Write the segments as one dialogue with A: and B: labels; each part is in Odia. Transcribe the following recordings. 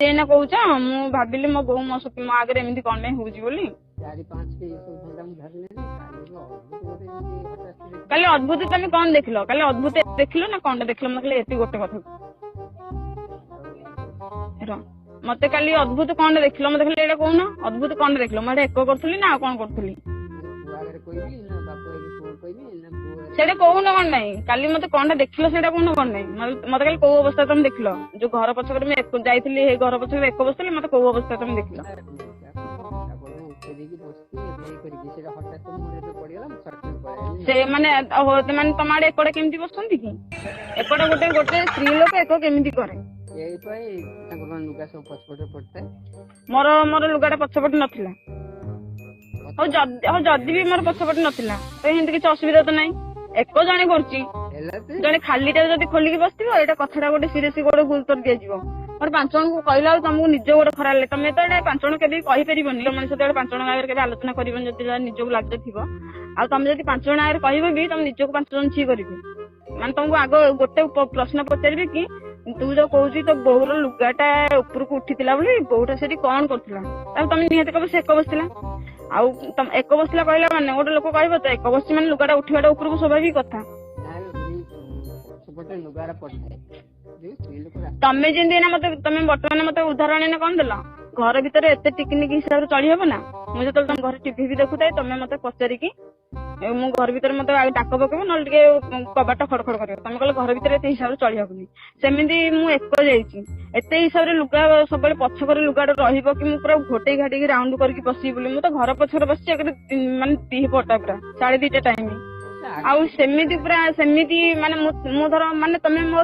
A: ଏଇନା କହୁଛ ମୁଁ ଭାବିଲି ମୋ ବୋଉ ମୋ ଆଗରେ ଏମିତି କଣ ପାଇଁ ହଉଛି ବୋଲି। କାଲି ଅଦ୍ଭୁତ ତମେ କଣ ଦେଖିଲ? କାଲି ଅଦ୍ଭୁତ ଦେଖିଲ ନା କଣଟା ଦେଖିଲ? ମତେ ଖାଲି ଏତିକି ଗୋଟେ କଥା ମତେ କାଲି ଅଦ୍ଭୁତ କଣଟା ଦେଖିଲ? ମତେ ଖାଲି ଏଇଟା କହୁନ, ଅଦ୍ଭୁତ କଣଟା ଦେଖିଲ? ମୁଁ ଏଇଟା ଏକ କରୁଥିଲି ନା ଆଉ କଣ କରୁଥିଲି? ସେଇଟା କହୁନ କଣ ନାହିଁ? କାଲି ମତେ କଣଟା ଦେଖିଲ ସେଇଟା କହୁନ କଣ ନାହିଁ? ମତେ କାଲି କୋଉ ଅବସ୍ଥା ତମେ ଦେଖିଲ? ଯୋଉ ଘର ପଛକରେ ମୁଁ ଯାଇଥିଲି, ସେଇ ଘର ପଛକରେ ଏକ ବସିଥିଲି, ମତେ କୋଉ ଅବସ୍ଥା ତମେ ଦେଖିଲ? ସେ ମାନେ ତମ ଆଡେ ଏକଡେ କେମିତି ବସନ୍ତି କି? ଏକଡେ ଗୋଟେ ସ୍ତ୍ରୀ ଲୋକ ଏକ କେମିତି କରେ? ମୋର ଲୁଗାଟା ପଛପଟେ ନଥିଲା। ହଉ ଯଦି ବି ମୋର ପଛପଟେ ନଥିଲା ତ ଏମିତି କିଛି ଅସୁବିଧା ତ ନାହିଁ। ଏକ ଜଣେ କରୁଛି, ଜଣେ ଖାଲିଟା ଯଦି ଖୋଲିକି ବସିଥିବ, ଏଇଟା କଥାଟା ଗୋଟେ ସିରିୟସ୍ ଗୋଟେ ଗୁରୁତ୍ୱ ଦିଆଯିବ। ମୋର 5 ଜଣଙ୍କୁ କହିଲା ବେଳକୁ ତମକୁ ନିଜ ଗୋଟେ ଖରାପ ଲାଗେ। ତମେ ତ ଏଇଟା 5 ଜଣ କେବେ କହିପାରିବନି, ମଣିଷ ତ 5 ଜଣ ଆଗରେ କେବେ ଆଲୋଚନା କରିବନି ଯଦି ନିଜକୁ ଲାଗୁଥିବ। ଆଉ ତମେ ଯଦି 5 ଜଣ ଆଗରେ କହିବ ବି ତମେ ନିଜକୁ 5 ଜଣ ଛି କରିବେ। ମାନେ ତମକୁ ଆଗ ଗୋଟେ ପ୍ରଶ୍ନ ପଚାରିବେ କି ତୁ ଯୋଉ କହୁଛୁ ତୋ ବୋଉର ଲୁଗାଟା ଉପରକୁ ଉଠିଥିଲା ବୋଲି, ବୋଉଟା ସେଠି କଣ କରୁଥିଲା? ତାହେଲେ ତମେ ନିହାତି କହିବ ସେ ଏକ ବସିଥିଲା। ଆଉ ତମେ ଏକ ବସିଲା କହିଲା ମାନେ ଗୋଟେ ଲୋକ କହିବ ତ ଏକ ବସିଛି ମାନେ ଲୁଗାଟା ଉଠିବାଟା ଉପରକୁ ସ୍ୱାଭାବିକ କଥା। ତମେ ଯେମିତି ଏଇନା ତମେ ବର୍ତ୍ତମାନ ମତେ ଉଦାହରଣ ଏଇନା କଣ ଦେଲ? ଘର ଭିତରେ ଏତେ ଟିକିନିକି ହିସାବରେ ଚଳି ହବ ନା? ମୁଁ ଯେତେବେଳେ ତମ ଘରେ ଟିଭି ବି ଦେଖୁଥାଏ, ତମେ ମତେ ପଚାରିକି ମୁଁ ଘର ଭିତରେ ମତେ ଡାକ ପକେଇବ, ନହେଲେ ଟିକେ କବାଟ ଖଡ ଖଡ କରିବ। ତମେ କହିଲ ଘର ଭିତରେ ଏତେ ହିସାବରେ ଚଳି ହବନି। ସେମିତି ମୁଁ ଏକ ଯାଇଛି, ଏତେ ହିସାବରେ ଲୁଗା ସବୁବେଳେ ପଛକରେ ଲୁଗାଟା ରହିବ କି ମୁଁ ପୁରା ଘୋଟେଇ ଘାଟେଇକି ରାଉଣ୍ଡ କରିକି ବସିବି ବୋଲି? ମୁଁ ତ ଘର ପଛରେ ବସିଛି, ମାନେ 2:00 ପୁରା 2:30 ଟାଇମ। ଆଉ ସେମିତି ପୁରା ସେମିତି ମାନେ ମୁଁ ଧର ମାନେ ତମେ ମୋ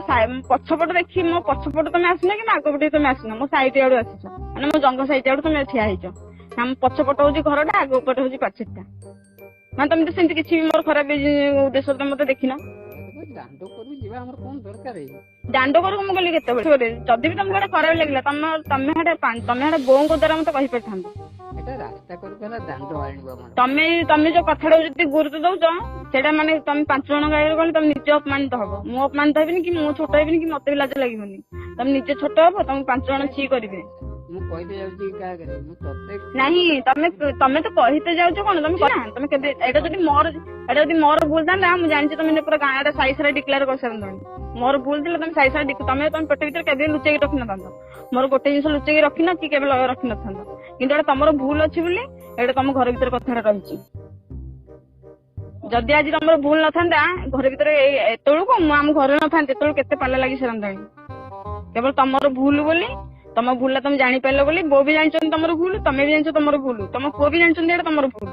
A: ପଛପଟ ଦେଖି ମୋ ପଛପଟ ତମେ ଆସିନ କି ମୋ ଆଗ ପଟେ ତମେ ଆସିନ, ମୋ ସାଇଡ ଆଡୁ ଆସିଛ, ମାନେ ମୋ ଜଙ୍ଘ ସାଇଡ ଆଡୁ ତମେ ଠିଆ ହେଇଛ। ଆମ ପଛପଟ ହଉଛି ଘରଟା, ଆଗ ପଟେ ହଉଛି ପାଚେରୀଟା। ମାନେ ତମେ ତ ସେମିତି କିଛି ବି ମୋର ଖରାପ ଉଦ୍ଦେଶ୍ୟ ତମେ ମତେ ଦେଖିନ। ଦାଣ୍ଡ ଘରକୁ ମୁଁ ଗଲି କେତେବେଳେ? ଯଦି ବି ତମକୁ ଗୋଟେ ଖରାପ ଲାଗିଲା ତମେ ବୋଉଙ୍କ ଦ୍ଵାରା ମତେ କହିପାରିଥାନ୍ତ। ତମେ ଯୋଉ କଥାଟା ଯଦି ଗୁରୁତ୍ୱ ଦଉଛ, ସେଇଟା ମାନେ ତମେ 5 ଜଣଙ୍କ ଆଗରେ ଗଲେ ତମେ ନିଜେ ଅପମାନିତ ହବ। ମୁଁ ଅପମାନିତ ହେବିନି କି ମୁଁ ଛୋଟ ହେବିନି କି ମତେ ବି ଲାଜ ଲାଗିବନି। ତମେ ନିଜେ ଛୋଟ ହବ, ତମକୁ 5 ଜଣ ଛି କରିବେ। ନାହିଁ ତମେ ତ କହିତେ ଯାଉଛ କଣ? ତମେ କେବେ ଏଇଟା ଯଦି ମୋର ଭୁଲ ଥାନ୍ତା, ମୁଁ ଜାଣିଛି ତମେ ପୁରା ଗାଁଟା ସାଇ ସାରା ଡିକ୍ଲେୟାର କରିସାରନ୍ତଣି। ମୋର ଭୁଲ ଥିଲା, ତମେ ସାଇ ସାରା ତମେ ପେଟ ଭିତରେ କେବେ ଲୁଚେଇକି ରଖିନଥାନ୍ତ। ମୋର ଗୋଟେ ଜିନିଷ ଲୁଚେଇକି ରଖିନ କି କେବେ ରଖିନଥାନ୍ତ। କିନ୍ତୁ ଏଇଟା ତମର ଭୁଲ ଅଛି ବୋଲି ଏଇଟା ତମ ଘର ଭିତରେ କଥାଟା ରହିଛି। ଯଦି ଆଜି ତମର ଭୁଲ ନଥାନ୍ତା ଘର ଭିତରେ ଏତେବେଳକୁ ମୁଁ ଆମ ଘରେ ନଥାନ୍ତି, ଏତେବେଳକୁ କେତେ ପାଲା ଲାଗି ସାରନ୍ତାଣି। କେବଳ ତମର ଭୁଲ ବୋଲି, ତମ ଭୁଲଟା ତମେ ଜାଣିପାରିଲ ବୋଲି, ବୋଉ ବି ଜାଣିଛନ୍ତି ତମର ଭୁଲ, ତମେ ବି ଜାଣିଛ ତମର ଭୁଲ, ତମ ପୁଅ ବି ଜାଣିଛନ୍ତି ଏଇଟା ତମର ଭୁଲ।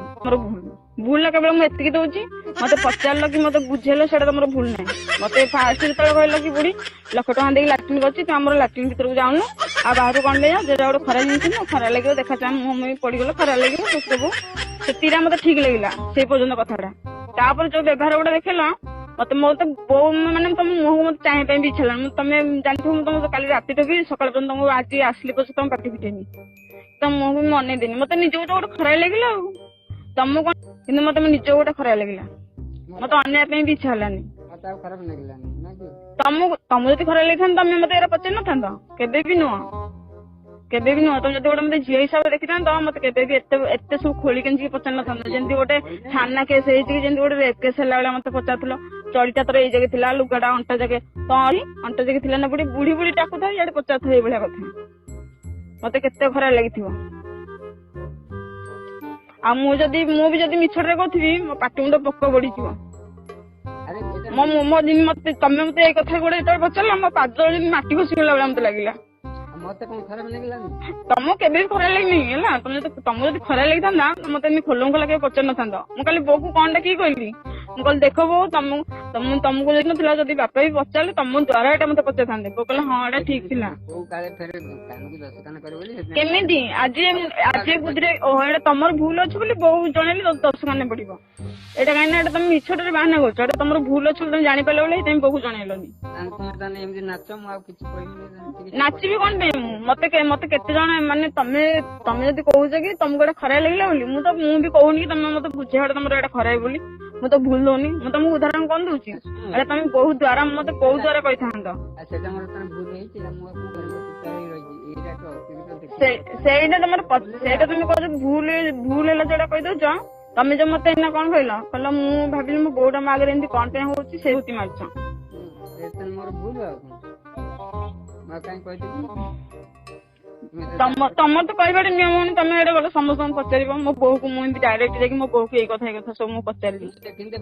A: ଭୁଲଟା କେବଳ ମୁଁ ଏତିକି ଦଉଛି, ମତେ ପଚାରିଲ କି ମତେ ବୁଝେଇଲ, ସେଇଟା ତମର ଭୁଲ ନାହିଁ। ମତେ ଫାଷ୍ଟ ଯେତେବେଳେ କହିଲ କି ବୁଢୀ 1,00,000 ଟଙ୍କା ଦେଇକି ଲାଟ୍ରିନ୍ କରିଛି, ତୁ ଆମର ଲାଟ୍ରିନ୍ ଭିତରକୁ ଯାଉନୁ, ଆଉ ବାହାରୁ କଣ ନେଇଯାଉ, ଯେଟା ଗୋଟେ ଖରାପ ଜିନିଷ ନୁହଁ, ଖରାପ ଲାଗିବ, ଦେଖା ମୁହଁ ପଡିଗଲ, ଖରାପ ଲାଗିବ, ସବୁ ସେତିକିଟା ମତେ ଠିକ ଲାଗିଲା ସେଇ ପର୍ଯ୍ୟନ୍ତ କଥାଟା। ତାପରେ ଯୋଉ ବ୍ୟବହାର ଗୁଡା ଦେଖେଇଲ, ମତେ ବୋଉ ମାନେ ତମ ମୁହଁକୁ ମତେ ଚାହିଁବା ପାଇଁ ବି ଇଚ୍ଛା ହେଲାନି। ତମେ ଜାଣିଥିବ ମୁଁ ତମକୁ କାଲି ରାତିରେ ବି ସକାଳ ପର୍ଯ୍ୟନ୍ତ ତମକୁ ଆଜି ଆସିଲି ପଛେ ତମ ପାଟି ଫିଟେନି, ତମ ମୁହଁକୁ ବି ଅନେଇ ଦେନି। ମତେ ନିଜକୁ ତ ଗୋଟେ ଖରାପ ଲାଗିଲା ଆଉ ତମକୁ କଣ, କିନ୍ତୁ ମତେ ନିଜକୁ ଗୋଟେ ଖରାପ ଲାଗିଲା। ମତେ ଅନେଇବା ପାଇଁ ବି ଇଚ୍ଛା ହେଲାନି। ତମକୁ ଯଦି ଖରାପ ଲାଗିଥାନ୍ତା ତମେ ମତେ ଏରା ପଚାରି ନଥାନ୍ତ? କେବେ ବି ନୁହଁ। ତମେ ଯଦି ଗୋଟେ ମତେ ଝିଅ ହିସାବରେ ଦେଖିଥାନ୍ତ, ମତେ କେବେ ବି ଏତେ ସବୁ ଖୋଳି କେଞ୍ଚିକି ପଚାରି ନଥାନ୍ତ। ଯେମିତି ଗୋଟେ ଥାନା କେସ୍ ହେଇଛି କି ଯେମିତି ଗୋଟେ ରେପ୍ କେସ୍ ହେଲା ବେଳେ ମତେ ପଚାରୁଥିଲ, ଚଳିଟା ତୋର ଏଇ ଜାଗା ଥିଲା, ଲୁଗାଟା ଅଣ୍ଟା ଜାଗେ ଅଣ୍ଟା ଜାଗେ ଥିଲା ନା ବୁଢୀ ଡାକୁଥାଏ, ଇଆଡେ ପଚାରୁଥିବ ଏଇଭଳିଆ କଥା। ମତେ କେତେ ଖରାପ ଲାଗିଥିବ। ଆଉ ମୁଁ ବି ଯଦି ମିଛରେ କହୁଥିବି, ମୋ ପାଟି ମୁଣ୍ଡ ପୋକ ବଢିଯିବ। ତମେ ମତେ ଏଇ କଥା ଗୁଡା ଯେତେବେଳେ ପଚାରିଲ, ମୋ ପାଦ ଯେମିତି ମାଟି ଖସିଗଲା ଭଳିଆ ମତେ ଲାଗିଲା। ତମକୁ କେବେ ବି ଖରାପ ଲାଗିନି ହେଲା। ତମକୁ ଯଦି ଖରାପ ଲାଗିଥାନ୍ତା ମତେ ଏମିତି ଖୋଲମ ଖୋଲା କେବେ ପଚାରି ନଥାନ୍ତ। ମୁଁ କାଲି ବୋଉକୁ କଣଟା କି କହିଲି, ମୁଁ କହିଲି ଦେଖ ବୋଉ, ତମକୁ ଯାଇନଥିଲା, ଯଦି ବାପା ବି ପଚାରିଲେ ତମ ଦ୍ଵାରା ଏଇଟା ମତେ ପଚାରିଥାନ୍ତେ। ବୋଉ କହିଲା ହଁ ଏଇଟା ଠିକ ଥିଲା। କେମିତି ଆଜି ବୁଦ୍ଧିରେ ଏଇଟା ତମର ଭୁଲ ଅଛି ବୋଲି ବୋଉ ଜଣେଇଲେ 10 କାନେ ପଡିବ। ଏଇଟା କାହିଁକି ନା ଏଇଟା ତମେ ମିଛଟାରେ ବାହାନା କରୁଛ। ଏଇଟା ତମର ଭୁଲ ଅଛି ବୋଲି ତମେ ଜାଣିପାରିଲ ବୋଲି ତମେ ବୋଉକୁ ଜଣେଇଲନି। ନାଚିବି କଣ ପାଇଁ ମୁଁ? ମତେ କେତେ ଜଣ ମାନେ ତମେ ଯଦି କହୁଛ କି ତମକୁ ଏଇଟା ଖରାପ ଲାଗିଲା ବୋଲି, ମୁଁ ବି କହୁନି କି ତମେ ମତେ ବୁଝେଇବାଟା ତମର ଏଇଟା ଖରାପ ବୋଲି। ମୁଁ ତ ଭୁଲ ଦଉନି। ମୁଁ ତମକୁ ଉଦାହରଣ କଣ ଦଉଛି, ଏଇଟା ତମେ ବୋଉ ଦ୍ଵାରା ମତେ ବୋଉ ଦ୍ଵାରା କହିଥାନ୍ତ। ସେଇଟା ତମର ସେଇଟା ତମେ କହୁଛ ଭୁଲ ଭୁଲ ହେଲା ଯୋଉଟା କହିଦଉଛ। ତମେ ଯୋଉ ମତେ ଏଇନା କଣ କହିଲ ମୁଁ ଭାବିଲି ମୋ ବୋଉଟା ମୋ ଆଗରେ ଏମିତି କଣ ପାଇଁ ହଉଛି ସେ ହଉଛି ମାରୁଛ।
B: ମୋର ଭୁଲ ଆଉ କାଇଁ କହିଦେବି।
A: ତମର ତ କହିବାଟା ନିୟମ ହଉନି। ତମେ ଏଇଟା ଗଲେ ସମସ୍ତଙ୍କୁ ପଚାରିବ। ମୋ ବୋଉକୁ ମୁଁ ଏମିତି ଡାଇରେକ୍ଟ ଯାଇକି ମୋ ବୋଉକୁ ଏଇ କଥା ସବୁ ମୁଁ ପଚାରିଲି।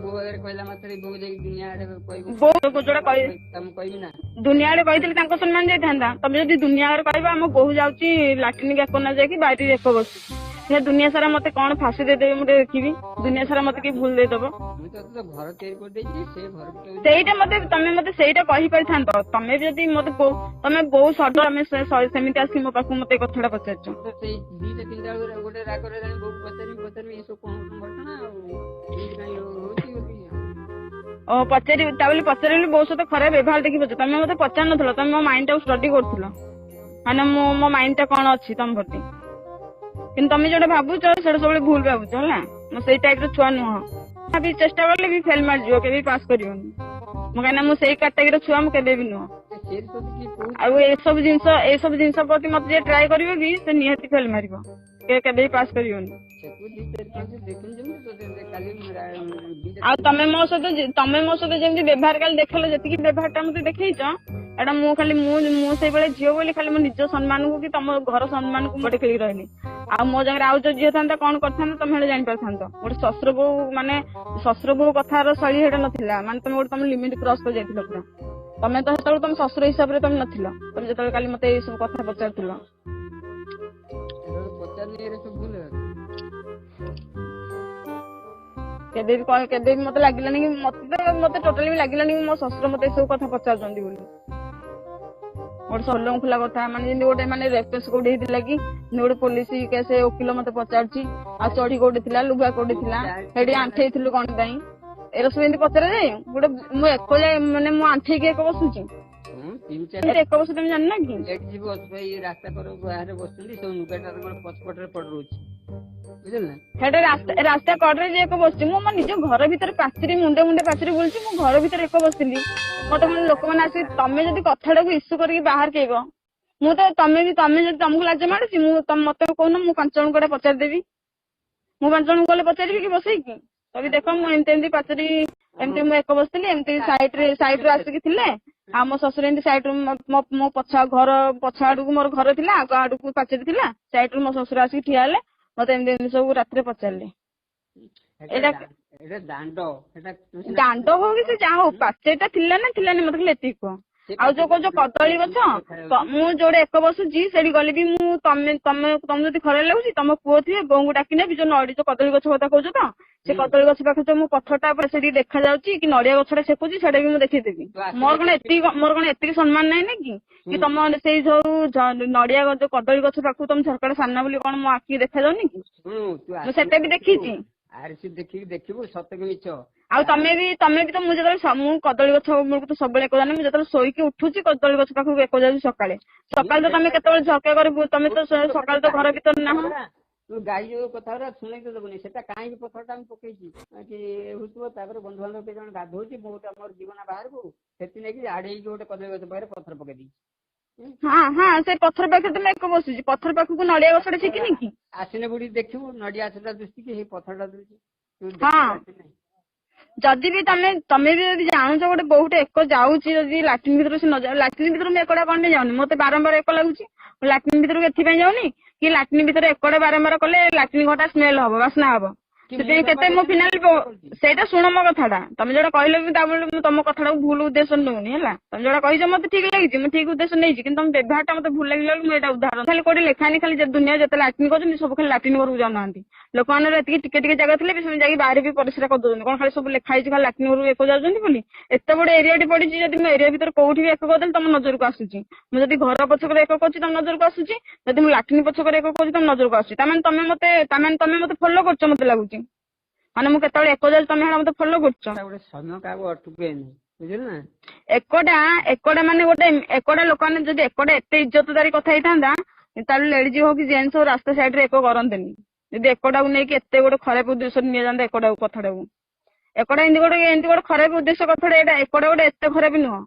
B: ବୋଉ ଆଗରେ କହିଲା ମାତ୍ରେ ବୋଉ ଯାଇକି ଦୁନିଆ ଆଡେ କହିବୁ।
A: ବୋଉ ଯୋଉଟା
B: କହିବି ନା
A: ଦୁନିଆ ଆଡେ କହିଥିଲେ ତାଙ୍କ ସମ୍ମାନ ଯାଇଥାନ୍ତା। ତମେ ଯଦି ଦୁନିଆ ଆଡେ କହିବ ଆମ ବୋଉ ଯାଉଛି ଲାଟ୍ରିନ୍ ଏକ ନା ଯାଇକି ବାଡିରେ ଏକ ବସୁଛି। ସେ ଦୁନିଆ ସାରା ମତେ କଣ ଫାଶୀ ଦେଇଦେବେ ମୁଁ ଟିକେ ଦେଖିବି। ଦୁନିଆ ସାରା ମତେ କିଏ ଭୁଲ ଦେଇଦବ।
B: ଘର ତିଆରି କରିଦେଇଛି ସେ ଘର
A: ସେଇଟା ତମେ ମତେ ସେଇଟା କହିପାରିଥାନ୍ତ। ତମେ ବି ଯଦି ମତେ ତମେ ବୋଉ ସଡ ଆମେ ସେମିତି ଆସିକି ମୋ ପାଖକୁ ମତେ ଏ କଥାଟା ପଚାରିଛ।
B: ସେଇ 2ଟା 3ଟା ବେଳକୁ ଗୋଟେ ରାଗରେ ବୋଉ ପଚାରିବି ଏସବୁ କଣ ଘଟଣା ଆଉ
A: ପଚାରିବି ତା ବୋଲି ପଚାରିଲି ବୋଉ ସହିତ ଖରାପ ବ୍ୟବହାର ଦେଖିବ। ତମେ ମତେ ପଚାରୁନଥିଲ। ତମେ ମୋ ମାଇଣ୍ଡ ଟାକୁ ଷ୍ଟଡି କରୁଥିଲ। ମାନେ ମୋ ମାଇଣ୍ଡ ଟା କଣ ଅଛି ତମ ପ୍ରତି। କିନ୍ତୁ ତମେ ଯୋଉଟା ଭାବୁଛ ସେଇଟା ସବୁବେଳେ ଭୁଲ ଭାବୁଛ ହେଲା। ମୁଁ ସେଇ ଟାଇପ ର ଛୁଆ ନୁହଁ। ଭାବି ଚେଷ୍ଟା କଲେ ବି ଫେଲ ମାରିଯିବ କେବେ ପାସ୍ କରିବନି। କାହିଁକିନା ମୁଁ ସେଇ କାଟାଗୋରୀର ଛୁଆ ମୁଁ କେବେ ବି ନୁହଁ। ଆଉ ଏସବୁ ଜିନିଷ ପ୍ରତି ମତେ ଯିଏ ଟ୍ରାଏ କରିବ କି ସେ ନିହାତି ଫେଲ ମାରିବ। କେବେ ବି ପାସ୍ କରିବନି। ଆଉ ତମେ ମୋ ସହିତ ଯେମିତି ବ୍ୟବହାର କାଲି ଦେଖେଇଲ ଯେତିକି ବ୍ୟବହାର ଟା ମତେ ଦେଖେଇଛ ଏଇଟା ମୁଁ ସେଇଭଳି ଝିଅ ବୋଲି ଖାଲି ମୋ ନିଜ ସମ୍ମାନକୁ କି ତମ ଘର ସମ୍ମାନକୁ ଗୋଟେ ଖେଳିକି ରହିଲି। ଆଉ ମୋ ଜାଗାରେ ଆଉ ଯୋଉ ଝିଅ ଥାନ୍ତା କଣ କରିଥାନ୍ତା ତମେ ହେଲେ ଜାଣିପାରିଥାନ୍ତ। ଗୋଟେ ଶ୍ୱଶୁର ବୋହୂ କଥାର ଶୈଳୀ ସେଇଟା ନଥିଲା। ମାନେ ତମେ ଗୋଟେ ତମ ଲିମିଟ କ୍ରସ କରି ଯାଇଥିଲ ପୁରା। ତମେ ତ ସେତେବେଳେ ତମ ଶ୍ୱଶୁର ହିସାବରେ ତମେ ନଥିଲ। ତମେ ଯେତେବେଳେ କାଲି ମତେ ଏଇ ସବୁ କଥା ପଚାରୁଥିଲ। କେବେ ବି ମତେ ଲାଗିଲାନି କି ମତେ ଟୋଟାଲି ବି ଲାଗିଲାନି କି ମୋ ଶ୍ୱଶୁର ମତେ ଏସବୁ କଥା ପଚାରୁଛନ୍ତି ବୋଲି। ଗୋଟେ ସଲଙ୍ଗ ଖୋଲା କଥା ମାନେ ଯେମିତି ଗୋଟେ ମାନେ ରେପେସ୍ କୋଉଠି ହେଇଥିଲା କି ଗୋଟେ ପୋଲିସ କେସ ଓକିଲ ମତେ ପଚାରୁଛି ଆଉ ଚଢି କୋଉଠି ଥିଲା ଲୁଗା କୋଉଠି ଥିଲା ସେଠି ଆଣ୍ଠେଇଥିଲୁ କଣ ପାଇଁ ଏରା ସବୁ ଏମିତି ପଚରାଯାଏ। ଗୋଟେ ମୁଁ ମାନେ ମୁଁ ଆଣ୍ଠେଇକି ଏକ ବସୁଛି ଏକ ବସୁ ତମେ ଜାଣିନ କି
B: ରାସ୍ତା ବାହାରେ ବସୁଛନ୍ତି ସବୁ ଲୁଗାଟା ପଛପଟରେ ପଡି ରହୁଛି।
A: ସେଟା ରାସ୍ତା କଡରେ ଯେ ଏକ ବସିଛି। ମୁଁ ମୋ ନିଜ ଘର ଭିତରେ ପାଚେରୀ ମୁଣ୍ଡେ ପାଚେରୀ ବୁଲୁଛି। ମୁଁ ଘର ଭିତରେ ଏକ ବସିଥିଲି। ମତେ କଣ ଲୋକମାନେ ଆସିକି ତମେ ଯଦି କଥାଟାକୁ ଇସ୍ୟୁ କରିକି ବାହାର କେଇବ ମୁଁ ତ ତମେ ଯଦି ତମକୁ ଲାଜ ମାଡୁଛି ମୁଁ ମତେ କହୁନ ମୁଁ 5 ଜଣଙ୍କୁ ଗୋଟେ ପଚାରିଦେବି। ମୁଁ 5 ଜଣଙ୍କୁ ଗଲେ ପଚାରିବି କି ବସେଇକି ତବି ଦେଖ ମୁଁ ଏମିତି ପାଚେରୀ ଏମିତି ମୁଁ ଏକ ବସିଥିଲି ଏମିତି ସାଇଡରୁ ଆସିକି ଥିଲେ। ଆଉ ମୋ ଶ୍ୱଶୁର ଏମିତି ସାଇଡରୁ ମୋ ଘର ପଛ ଆଡକୁ ମୋର ଘର ଥିଲା ଆଗ ଆଡକୁ ପାଚେରୀ ଥିଲା ସାଇଡରୁ ମୋ ଶ୍ୱଶୁର ଆସିକି ଠିଆ ହେଲେ ମତେ ଏମିତି ସବୁ ରାତିରେ ପଚାରିଲେ। ଦାଣ୍ଡ ହଉ କି ସେ ଯାହା ହଉ ପାଚେରୀଟା ଥିଲା ନା ଥିଲାନି ମତେ ଖାଲି ଏତିକି କୁହ। ଆଉ ଯୋଉ କହୁଛ କଦଳୀ ଗଛ ମୁଁ ଯୋଉଟେ ଏକ ବସୁଛି ସେଠି ଗଲେ ବି ମୁଁ ତମକୁ ଯଦି ଖରାପ ଲାଗୁଛି ତମ ପୁଅ ଥିବେ ବୋଉଙ୍କୁ ଡାକି ନେବି ଯୋଉ କଦଳୀ ଗଛ କଥା କହୁଛ ତ ସେ କଦଳୀ ଗଛ ପାଖରେ ଯୋଉ ମୁଁ ପଥରଟା ସେଠି ଦେଖାଯାଉଛି କି ନଡିଆ ଗଛଟା ସେକୁଛି ସେଇଟା ବି ମୁଁ ଦେଖେଇଦେବି। ମୋର କଣ ଏତିକି ସମ୍ମାନ ନାହିଁ ନା କି ତମ ସେଇ ଯୋଉ ନଡିଆ ଯୋଉ କଦଳୀ ଗଛ ପାଖକୁ ତମ ଝରକାଟା ସାମ୍ନା ବୋଲି କଣ ମୋ ଆଖି ଦେଖାଯାଉନି କି ମୁଁ ସେଟା ବି ଦେଖିଛି।
B: ଦେଖିବୁ ସତ କି ମିଛ।
A: ଆଉ ତମେ ବି ତ ମୁଁ ଯେତେବେଳେ ମୁଁ କଦଳୀ ଗଛ ମୂଳକୁ ତ ସବୁବେଳେ ଏକ ଜାଣି ମୁଁ ଯେତେବେଳେ ଶୋଇକି ଉଠୁଛି କଦଳୀ ଗଛ ପାଖକୁ ଏକ ଯାଉଛି ସକାଳେ ତ ତମେ କେତେବେଳେ ଝରକା କରିବୁ ତମେ ତ ସକାଳେ ତ ଘର ଭିତରେ ନାହଁ।
B: ତୁ ଗାଈ ଯୋଉ କଥା ଶୁଣେଇ ଦେବୁନି ସେଟା କାହିଁକି ପଥରଟା ଆମେ ପକେଇଛି କି ହଉଥିବ ତାପରେ ବନ୍ଧୁବାନ୍ଧବ କେତେ ଜଣ ଗାଧଉଛି ବହୁତ ଆମର ଜୀବନ ବାହାରକୁ ସେଠି ନେଇକି ଆଡେଇକି ଗୋଟେ କଦଳୀ ଗଛ ପାଖରେ ପଥର ପକେଇ ଦେଇଛି।
A: ହଁ ସେ ପଥର ପାଖରେ ତମେ ଏକ ବସୁଛି ପଥର ପାଖକୁ ନଡିଆ ଗଛଟା ଶିଖିନି କି
B: ଆସିନେ ବୁଢୀ ଦେଖିବୁ ନଡିଆ ଗଛଟା ଦୁଶିକି ସେଇ ପଥରଟା ଦୁଶି।
A: ହଁ ଯଦି ବି ତମେ ବି ଯଦି ଜାଣୁଛ ଗୋଟେ ବୋହୁଟେ ଏକ ଯାଉଛି ଯଦି ଲାଟ୍ରିନ୍ ଭିତରୁ ସେ ନ ଯାଉ ଲାଟ୍ରିନ୍ ଭିତରୁ ମୁଁ ଏକଟା କଣ ପାଇଁ ଯାଉନି ମତେ ବାରମ୍ବାର ଏକ ଲାଗୁଛି ଲାଟ୍ରିନ୍ ଭିତରକୁ ଏଥିପାଇଁ ଯାଉନି କି ଲାଟ୍ରିନ୍ ଭିତରେ ଏକଟା ବାରମ୍ବାର କଲେ ଲାଟ୍ରିନ୍ ଘରଟା ସ୍ମେଲ ହବ ବାସ୍ନା ହବ ସେଥିପାଇଁ କେତେ ମୁଁ ଫିନାଇଲ ସେଇଟା ଶୁଣ ମୋ କଥାଟା ତମେ ଯୋଉଟା କହିଲ ବି ତାପରେ ମୁଁ ତମ କଥାଟାକୁ ଭୁଲ ଉଦ୍ଦେଶ୍ୟ ନେଉନି ହେଲା ତମେ ଯୋଉଟା କହିଛ ମତେ ଠିକ ଲାଗିଛି ମୁଁ ଠିକ ଉଦ୍ଦେଶ୍ୟ ନେଇଛି କିନ୍ତୁ ତମ ବ୍ୟବହାରଟା ମତେ ଭୁଲ ଲାଗିଲା ମୁଁ ଏଇଟା ଉଦାହରଣ ଖାଲି କୋଉଠି ଲେଖାନି ଖାଲି ଦୁନିଆ ଯେତେ ଲାଟ୍ରିନ୍ କରୁଛନ୍ତି ସବୁ ଖାଲି ଲାଟ୍ରିନ୍ ଘରକୁ ଯାଉନାହାନ୍ତି ଲୋକମାନଙ୍କର ଏତିକି ଟିକେ ଜାଗା ଥିଲେ ବି ସେମାନେ ଯାଇକି ବାହାରେ ବି ପରିସ୍ରା କରିଦଉଛନ୍ତି କଣ ଖାଲି ସବୁ ଲେଖା ହେଇଛି ଖାଲି ଲାଟ୍ରିନ୍ ଘରକୁ ଏକ ଯାଉଛନ୍ତି ବୋଲି ଏତେ ବଡ ଏରିଆଟି ପଡିଛି ଯଦି ମୁଁ ଏରିଆ ଭିତରେ କୋଉଠି ବି ଏକ କରିଦେଲି ତମ ନଜରକୁ ଆସୁଛି ମୁଁ ଯଦି ଘର ପଛକରେ ଏକ କରୁଛି ତମ ନଜରକୁ ଆସୁଛି ଯଦି ମୁଁ ଲାଟ୍ରିନ୍ ପଛକରେ ଏକ କରୁଛି ତମ ନଜରକୁ ଆସୁଛି ତାମାନେ ତମେ ମତେ ଫଲୋ କରୁଛ ମତେ ଲାଗୁଛି ମାନେ ମୁଁ କେତେବେଳେ ଏକ ଯାଉଛି ତମେ ମତେ ଫଲୋ କରୁଛ ଏକଟା ମାନେ ଗୋଟେ ଏକଟା ଲୋକମାନେ ଯଦି ଏକଟା ଏତେ ଇଜ୍ଜତଦାରୀ କଥା ହେଇଥାନ୍ତା ତାହେଲେ ଲେଡିଜ ହଉ କି ଜେଣ୍ଟସ ହଉ ରାସ୍ତା ସାଇଡ ରେ ଏକ କରନ୍ତେନି ଯଦି ଏକଟାକୁ ନେଇକି ଏତେ ଗୋଟେ ଖରାପ ଉଦ୍ଦେଶ୍ୟରେ ନିଆଯାନ୍ତା ଏକଟାକୁ କଥାଟାକୁ ଏକଟା ଏମିତି ଗୋଟେ ଖରାପ ଉଦ୍ଦେଶ୍ୟ କଥାଟା ଏଇଟା ଏକଟା ଗୋଟେ ଏତେ ଖରାପ ନୁହଁ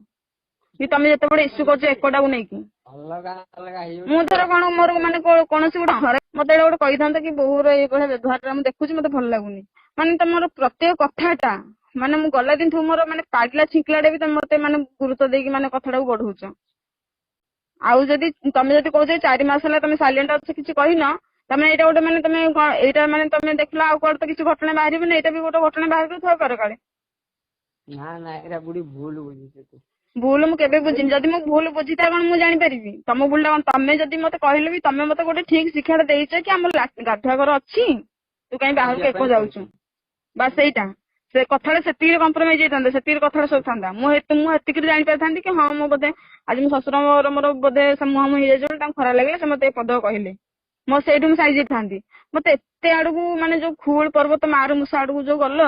A: କି ତମେ ଯେତେବେଳେ ଇସ୍ୟୁ କରୁଛ ଏକଟାକୁ ନେଇକି
B: ଅଲଗା ଅଲଗା ହେଇଯାଉଛି।
A: ମୁଁ ଧର କଣ ମୋର ମାନେ କୌଣସି ଗୋଟେ ଘରେ ମତେ ଏଇଟା ଗୋଟେ କହିଥାନ୍ତା କି ବୋହୁର ଏଇଭଳିଆ ବ୍ୟବହାରଟା ମୁଁ ଦେଖୁଛି ମତେ ଭଲ ଲାଗୁନି, ମାନେ ତମର ପ୍ରତ୍ୟେକ କଥାଟା ମାନେ ମୁଁ ଗଲା ଦିନଠୁ ମୋର ମାନେ ପାଟିଲା ଛିଙ୍କିଲାଟେ ବି ତମେ ମତେ ମାନେ ଗୁରୁତ୍ୱ ଦେଇକି ମାନେ କଥାଟାକୁ ବଢଉଛ। ଆଉ ଯଦି ତମେ ଯଦି କହୁଛ 4 ମାସ ହେଲା ତମେ ସାଇଲେଣ୍ଟ ଅଛ କିଛି କହିନ, ତମେ ଏଇଟା ଗୋଟେ ମାନେ ତମେ ଏଇଟା ମାନେ ତମେ ଦେଖିଲ ଆଉ କୁଆଡେ ତ କିଛି ଘଟଣା ବାହାରିବନି, ଏଇଟା ବି ଗୋଟେ ଘଟଣା ବାହାରିବ ଥାଇପାରେ କାଳେ।
B: ନା ନା ଏଇଟା ବୁଢୀ ଭୁଲ ବୁଝୁଛୁ ତୁ।
A: ଭୁଲ ମୁଁ କେବେ ବୁଝିନି, ଯଦି ମୁଁ ଭୁଲ ବୁଝିଥାଏ କଣ ମୁଁ ଜାଣିପାରିବି ତମ ଭୁଲଟା କଣ? ତମେ ଯଦି ମତେ କହିଲେ ବି ତମେ ମତେ ଗୋଟେ ଠିକ ଶିକ୍ଷାଟା ଦେଇଛ କି ଆମର ଗାଧୁଆ ଘର ଅଛି, ତୁ କାହିଁ ବାହାରକୁ
B: ଯିବା
A: ଏକ
B: ପାଇଁ
A: ଯାଉଛୁ,
B: କହିଛି।
A: ବାସ୍ ସେଇଟା। ସେ କଥାଟା ସେତିକିରେ କମ୍ପ୍ରମାଇଜ ହେଇଥାନ୍ତା, ସେତିକିରେ କଥାଟା ସରିଥାନ୍ତା। ମୁଁ ଏତିକିରେ ଜାଣିପାରିଥାନ୍ତି କି ହଁ ମୁଁ ବୋଧେ ଆଜି ମୋ ଶ୍ୱଶୁର ମୋର ବୋଧେ ମୁହାଁମୁହିଁ ହେଇଯାଇଛି ବୋଲି ତାଙ୍କୁ ଖରାପ ଲାଗିଲା, ସେ ମତେ ଏ ପଦ କହିଲେ, ମୋ ସେଇଠୁ ମୁଁ ସାଇଜ ହେଇଥାନ୍ତି। ମତେ ଏତେ ଆଡକୁ ମାନେ ଯୋଉ ଖୁଳ ପର୍ବତ ମାରୁ ମୂଷା ଆଡକୁ ଯୋଉ ଗଲ,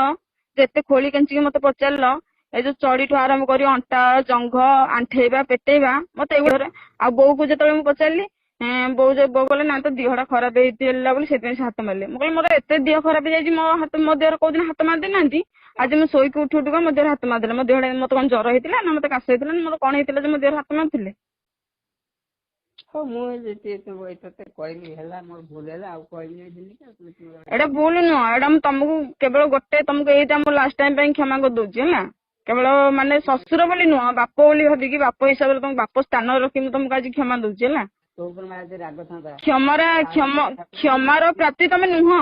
A: ଏତେ ଖୋଳି କେଞ୍ଚିକି ମତେ ପଚାରିଲ, ଏଇ ଯୋଉ ଚଡିଠୁ ଆରମ୍ଭ କରି ଅଣ୍ଟା ଜଙ୍ଘ ଆଣ୍ଠେଇବା ପେଟେଇବା ମତେ ଏଇଗୁଡାରେ। ଆଉ ବୋଉକୁ ଯେତେବେଳେ ମୁଁ ପଚାରିଲି, ବୋଉ କହିଲେ ନା ତ ଦେହଟା ଖରାପ ହେଇଥିଲା ବୋଲି ସେଥିପାଇଁ ସେ ହାତ ମାରିଲେ। ମୁଁ କହିଲି ମୋର ଏତେ ଦେହ ଖରାପ ହେଇଯାଇଛି, ମୋ ଦେହରେ କୋଉଦିନ ହାତ ମାରି ଦେଇନାହାନ୍ତି, ଆଜି ମୁଁ ଶୋଇକି ଉଠୁ ଉଠୁକା ମୋ ଦେହରେ ହାତ ମାରିଦେଲେ। ମୋ ଦେହଟା ମତେ କଣ ଜ୍ୱର ହେଇଥିଲା ନା ମତେ କାଶ ହେଇଥିଲା ନା ମୋର କଣ ହେଇଥିଲା ଯେ ମୋ ଦେହରେ ହାତ ମାରିଥିଲେ?
B: ହଉ ମୁଁ ତତେ କହିଲି ହେଲା, ମୋର ଭୁଲ ହେଲା, ଆଉ କହିଲି
A: ଏଇଟା ଭୁଲ ନୁହଁ, ଏଇଟା ମୁଁ ତମକୁ କେବଳ ଗୋଟେ ତମକୁ ଏଇଟା ମୁଁ ଲାଷ୍ଟ ଟାଇମ ପାଇଁ କ୍ଷମା କରିଦଉଛି ହେଲା। କେବଳ ମାନେ ଶ୍ୱଶୁର ବୋଲି ନୁହଁ, ବାପ ବୋଲି ଭାବିକି ବାପ ହିସାବରେ ତମ ବାପ ସ୍ଥାନରେ ରଖି ମୁଁ ତମକୁ ଆଜି କ୍ଷମା ଦଉଛି ହେଲା।
B: ତୋ ଉପରେ ମାଆ ଯଦି ରାଗ ଥାନ୍ତା
A: କ୍ଷମାର ପ୍ରାପ୍ତି ତମେ ନୁହଁ,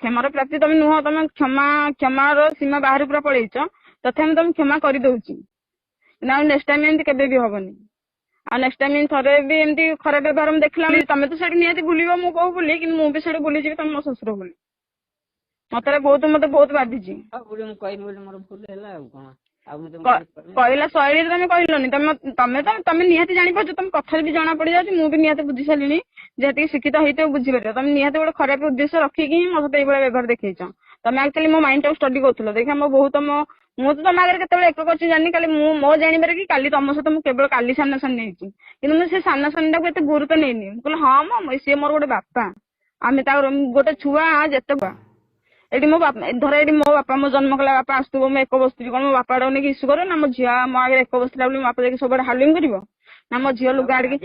A: କ୍ଷମାର ପ୍ରାପ୍ତି ତମେ ନୁହଁ, ତମେ କ୍ଷମାର ସୀମା ବାହାରେ ପୁରା ପଳେଇଛ, ତଥାପି ତମେ କ୍ଷମା କରିଦଉଛି ନା। ଆଉ ନେକ୍ସଟ ଟାଇମ ଏମିତି କେବେ ବି ହବନି। ଆଉ ନେକ୍ସଟ ଟାଇମ ଥରେ ବି ଏମିତି ଖରାପ ବ୍ୟବହାର ମୁଁ ଦେଖିଲା, ତମେ ତ ସେଠି ନିହାତି ଭୁଲିବ ମୁଁ ବୋଉ ବୋଲି, କିନ୍ତୁ ମୁଁ ବି ସେଠି ଭୁଲିଯିବି ତମେ ମୋ ଶ୍ୱଶୁର ବୋଲି। ମତେ ବହୁତ ବାଧିଛି।
B: ହଉ ବୁଢୀ ମୁଁ କହିଲି ବୋଲି ମୋର ଭୁଲ ହେଲା ଆଉ କଣ, ଆଉ ମୁଁ ତମକୁ କିଛି କହିନି।
A: କହିଲା ଶୈଳୀରେ ତମେ କହିଲନି, ତମେ ନିହାତି ଜାଣିପାରୁଛ, ତମ କଥାରେ ବି ଜଣା ପଡିଯାଉଛି, ମୁଁ ବି ନିହାତି ବୁଝି ସାରିଲିଣି, ଯେତିକି ଶିକ୍ଷିତ ହେଇଥିବ ବୁଝିପାରିବ। ତମେ ନିହାତି ଗୋଟେ ଖରାପ ଉଦ୍ଦେଶ୍ୟ ରଖିକି ହିଁ ମୋ ସହିତ ଏଇଭଳିଆ ବ୍ୟବହାର ଦେଖେଇଛ। ତମେ ଆକ୍ଚୁଆଲି ମୋ ମାଇଣ୍ଡ ଟାକୁ ଷ୍ଟଡି କରୁଥିଲ, ଦେଖିବା ମୋ ବୋଉ ମୁଁ ତ ତମ ଆଗରେ କେତେବେଳେ ଏକ କରିଛି ଜାଣିନି, କାଲି ମୁଁ ମୋ ଜାଣିବାରେ କି କାଲି ତମ ସହିତ ମୁଁ କେବଳ କାଲି ସାମ୍ନା ସାମ୍ନି ହେଇଛି, କିନ୍ତୁ ମୁଁ ସେ ସାମ୍ନା ସାମ୍ନିଟାକୁ ଏତେ ଗୁରୁତ୍ୱ ନେଇନି। ମୁଁ କହିଲି ହଁ ସିଏ ମୋର ଗୋଟେ ବାପା, ଆମେ ତାର ଗୋଟେ ଛୁଆ ଯେତେ ଏଠି ମୋ ବାପା ଧର ଏଠି ମୋ ବାପା ମୋ ଜନ୍ମ କଲା ବାପା ଆସୁଥିବ, ମୁଁ ଏକ ବସିଥିବି, କଣ ମୋ ବାପା ଆଡକୁ ନେଇକି ଇସୁ କରିବ ନା? ମୋ ଝିଅ ମୋ ଆଗରେ ଏକ ବସିଥିଲା ବୋଲି ମୋ ବାପା ଯାଇକି ସବୁଆଡେ ହାଲିଂ କରିବ ନା? ମୋ ଝିଅ ଲୁଗା ଆଡିକି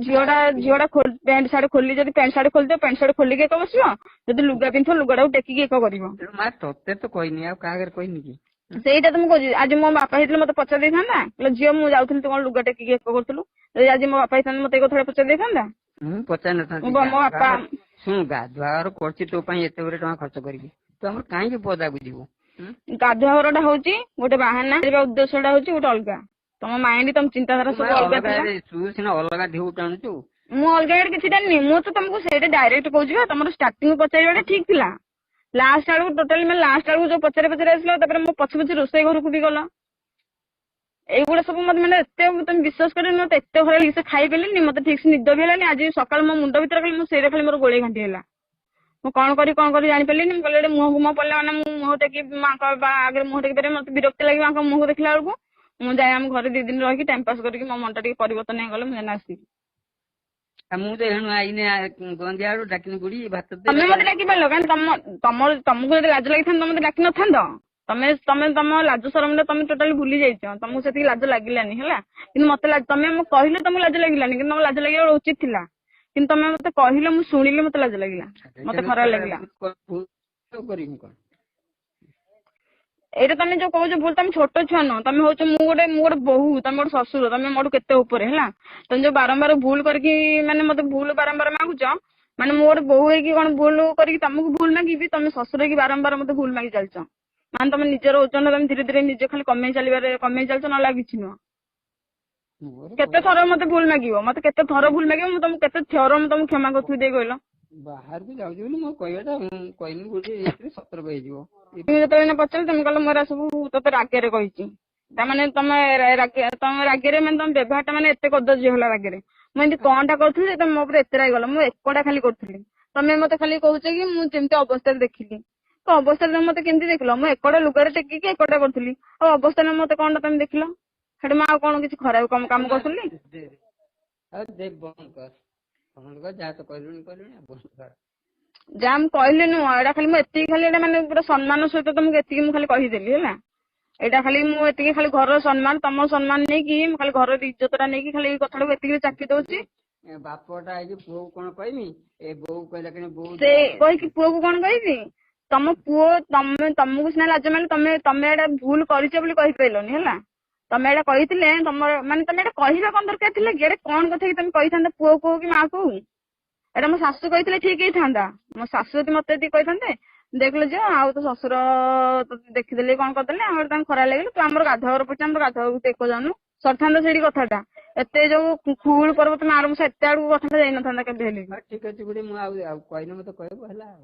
A: ଝିଅଟା ପ୍ୟାଣ୍ଟ ସାର୍ଟ ଖୋଲି, ଯଦି ପ୍ୟାଣ୍ଟ ସାର୍ଟ ଖୋଲିଥିବ ପ୍ୟାଣ୍ଟ ସାର୍ଟ ଖୋଲିକି ଏକ ବସିବ, ଯଦି ଲୁଗା ପିନ୍ଧିଥିବ ଲୁଗାଟାକୁ ଟେକିକି ଏକ କରିବ।
B: ମା ତତେ ତ କହିନି, ଆଉ କାହା ଆଗରେ କହିନି କି?
A: ସେଇଟା ତ ମୁଁ କହୁଛି, ଆଜି ମୋ ବାପା ହେଇଥିଲେ ମତେ ପଚାରି ଦେଇଥାନ୍ତା, ଝିଅ ମୁଁ ଯାଉଥିଲି ତୁ କଣ ଲୁଗା ଟେକିକି ଏକ କରୁଥିଲୁ? ଯଦି ଆଜି ମୋ ବାପା ହେଇଥାନ୍ତା ମତେ ଏ କଥାଟା ପଚାରି ଦେଇଥାନ୍ତା?
B: ମୁଁ ପଚାରି ନଥାନ୍ତି।
A: ମୋ ବାପା
B: ଶୁଣୁ, ଗାଧୁଆଘର କରୁଛି ତୋ ପାଇଁ ଏତେ ଗୁଡେ ଟଙ୍କା ଖର୍ଚ୍ଚ କରିକି, ତୁ ଆମର କାହିଁକି ପଦାକୁ ଯିବୁ?
A: ଗାଧୁଆ ଘରଟା ହଉଛି ଗୋଟେ ବାହାନା, ଉଦ୍ଦେଶ୍ୟଟା ହଉଛି ଗୋଟେ ଅଲଗା। ତମ ମାଇଣ୍ଡ ତମ ଚିନ୍ତାଧାରା ସବୁ ଅଲଗା ଥିଲା।
B: ତୁ ସିନା ଅଲଗା ଢେଉ ଟାଣୁଛୁ।
A: ମୁଁ ଅଲଗା ଆଡେ କିଛି ଜାଣିନି, ମୁଁ ତ ତମକୁ ସେଇଟା ଡାଇରେକ୍ଟ କହୁଛି ବା, ତମର ଷ୍ଟାର୍ଟିଂ ପଚାରିବାଟା ଠିକ ଥିଲା, ଲାଷ୍ଟ ବେଳକୁ ଟୋଟାଲି ମାନେ ଲାଷ୍ଟ ବେଳକୁ ଯୋଉ ପଚାରି ଆସିଲା, ତାପରେ ମୁଁ ପଛ ରୋଷେଇ ଘରକୁ ବି ଗଲ, ଏଇଗୁଡା ସବୁ ମତେ ମାନେ ଏତେ ତମେ ବିଶ୍ୱାସ କରିବନି, ମତେ ଏତେ ଭଲ ଲାଗି ସେ ଖାଇପାରିଲିନି, ମତେ ଠିକ ସେ ନିଦ ବି ହେଲାନି। ଆଜି ସକାଳ ମୋ ମୁଣ୍ଡ ଭିତରେ ଖାଲି ମୁଁ ସେଇଟା ଖାଲି ମୋର ଗୋଳେଇ ଘାଣ୍ଟି ହେଲା। ମୁଁ କଣ କରି ଜାଣିପାରିଲିନି। ମୁଁ କହିଲି ମୁହଁକୁ ମୁହଁ ପଡିଲା ମାନେ ମୁଁ ମୁହଁ ଟେକି ମାଙ୍କ ଆଗରେ ମୁହଁ ଟେକି ପାରିବି, ମତେ ବିରକ୍ତି ଲାଗିବ ମାଙ୍କ ମୁହଁକୁ ଦେଖିଲା ବେଳକୁ। ମୁଁ ଯାଏ ଆମ ଘରେ 2 ଦିନ ରହିକି ଟାଇମ ପାସ୍ କରିକି ମୋ ମନଟା ଟିକେ ପରିବର୍ତ୍ତନ ହେଇଗଲେ ମୁଁ ଜାଣି ଆସିବି।
B: ମୁଁ ତ ଏଣୁ ଆଇନି ଗଞ୍ଜିଆ ଆଡୁ ଡାକିନି ବୁଢୀ ଭାତ ଦେ।
A: ତମେ ମତେ ଡାକି ପାରିଲ କାରଣ ତମକୁ ଯଦି ଲାଜ ଲାଗିଥାନ୍ତା ତମେ ମତେ ଡାକି ନଥାନ୍ତ। ତମେ ତମ ଲାଜ ସରମଟା ତମେ ଟୋଟାଲି ଭୁଲି ଯାଇଛ, ତମକୁ ସେତିକି ଲାଜ ଲାଗିଲାନି ହେଲା। କିନ୍ତୁ ମତେ ତମେ କହିଲେ ତମକୁ ଲାଜ ଲାଗିଲାନି, କିନ୍ତୁ ତମକୁ ଲାଜ ଲାଗିବା ଉଚିତ ଥିଲା। କିନ୍ତୁ ତମେ ମତେ କହିଲ, ମୁଁ ଶୁଣିଲି, ମତେ ଲାଜ ଲାଗିଲା, ମତେ ଖରାପ ଲାଗିଲା। ଏଇଟା ତମେ ଯୋଉ କହୁଛ ଭୁଲ, ତମେ ଛୋଟ ଛୁଆ ନୁହଁ, ତମେ ହଉଛ ମୁଁ ଗୋଟେ ବୋହୁ, ତମେ ଗୋଟେ ଶ୍ୱଶୁର, ତମେ ମୋଠୁ କେତେ ଉପରେ ହେଲା। ତମେ ଯୋଉ ବାରମ୍ବାର ଭୁଲ କରିକି ମାନେ ମତେ ଭୁଲ ବାରମ୍ବାର ମାଗୁଛ, ମାନେ ମୁଁ ଗୋଟେ ବୋହୁ ହେଇକି କଣ ଭୁଲ କରିକି ତମକୁ ଭୁଲ ମାଗିବି? ତମେ ଶ୍ୱଶୁର ହେଇକି ବାରମ୍ବାର ମତେ ଭୁଲ ମାଗି ଚାଲିଛ, ମାନେ ତମେ ନିଜର ଓଜନ ତମେ ଧୀରେ ଧୀରେ ନିଜେ ଖାଲି କମେଇ ଚାଲିଛ, ନହେଲେ ଆଉ କିଛି ନୁହଁ। କେତେ ଥର ମତେ ଭୁଲ ମାଗିବ? ମତେ କେତେ ଥର ଭୁଲ ମାଗିବ? ମୁଁ ତମକୁ କେତେ ଥର ମୁଁ ତମକୁ କ୍ଷମା କରୁଥିବି ଦେଇ କହିଲ?
B: ବାହାରକୁ ଯାଉଛି ବୋଲି ମୋ କହିବାଟା କହିନି ବୋଲି ଏଥିରେ ସତର୍କ ହେଇଯିବ।
A: তুমি ଯେତେବେଳେ ପଚାରିଲ ତମେ କହିଲ ମୁଁ ଏରା ସବୁ ତତେ ରାଗରେ କହିଛି, ତାମାନେ ତମେ ରାଗରେ ମାନେ ତମ ବ୍ୟବହାରଟା ମାନେ ଏତେ କଦର୍ଯ୍ୟ ହେଲା ରାଗରେ। ମୁଁ ଏମିତି କଣଟା କରୁଥିଲି ଯେ ତମେ ମୋ ଉପରେ ଏତେ ରାଗିଗଲ? ମୁଁ ଏକଟା ଖାଲି କରୁଥିଲି, ତମେ ମତେ ଖାଲି କହୁଛ କି ମୁଁ ଯେମିତି ଅବସ୍ଥାରେ ଦେଖିଲି। ତ ଅବସ୍ଥାରେ ତମେ ମତେ କେମିତି ଦେଖିଲ? ମୁଁ ଏକଟା ଲୁଗାରେ ଟେକିକି ଏକଟା କରୁଥିଲି, ଆଉ ଅବସ୍ଥାରେ ମତେ କଣଟା ତମେ ଦେଖିଲ? ସେଠି ମୁଁ ଆଉ କଣ କିଛି ଖରାପ କାମ କରୁଥିଲି?
B: ଯାହା ତ କହିଲୁଣି
A: ଯାହା ମୁଁ କହିଲି ନୁହଁ, ଏଇଟା ଖାଲି ମୁଁ ଏତିକି ଖାଲି ଏଇଟା ମାନେ ପୁରା ସମ୍ମାନ ସହିତ ତମକୁ ଏତିକି ମୁଁ ଖାଲି କହିଦେଲି ହେଲା। ଏଇଟା ଖାଲି ମୁଁ ଏତିକି ଖାଲି ଘରର ସମ୍ମାନ ତମ ସମ୍ମାନ ନେଇକି ମୁଁ ଖାଲି ଘରର ଇଜ୍ଜତ ଟା ନେଇକି ଖାଲି ଏଇ କଥାଟାକୁ ଏତିକି ଚାପି ଦଉଛି।
B: ବାପଟା ହେଇକି ପୁଅକୁ କଣ କହିମି ଏ ବୋଉ କହିଲା କି ବୋଉ
A: ସେ କହିକି ପୁଅକୁ କଣ କହିବି? ତମ ପୁଅ ତମକୁ ସିନା ଲାଜ ମାଇଲେ ତମେ ଏଇଟା ଭୁଲ କରିଛ ବୋଲି କହିପାରିଲନି ହେଲା। ତମେ ଏଇଟା କହିଥିଲେ ତମର ମାନେ ତମେ ଏଇଟା କହିବା କଣ ଦରକାର ଥିଲା କି? ଏଇଟା କଣ କଥା କି ତମେ କହିଥାନ୍ତା ପୁଅକୁ କି ମା କୁ? ଏଇଟା ମୋ ଶାଶୁ କହିଥିଲେ ଠିକ ହେଇଥାନ୍ତା। ମୋ ଶାଶୁ ଯଦି ମତେ ଏତିକି କହିଥାନ୍ତେ ଦେଖିଲେ ଝିଅ ଆଉ ତୋ ଶ୍ୱଶୁର ଦେଖିଦେଲେ କଣ କରିଦେଲେ ଆମର ତାଙ୍କୁ ଖରାପ ଲାଗିଲା ତୁ ଆମର ଗାଧୁଆଘର ପଡିଛି ଆମର ଗାଧୁଆଘରକୁ ତୁ ଏକ ଯାଉନୁ ସରିଥାନ୍ତା ସେଇଠି କଥାଟା। ଏତେ ଯୋଉ ଫୁଲ ପର୍ବତ ମାର ମୁଁ ଏତେ ଆଡକୁ କଥାଟା ଯାଇନଥାନ୍ତା କେବେ ହେଲେ।
B: ଠିକ ଅଛି ବୁଢୀ ମୁଁ ଆଉ କହିଲେ ମତେ କହିବୁ ହେଲା ଆଉ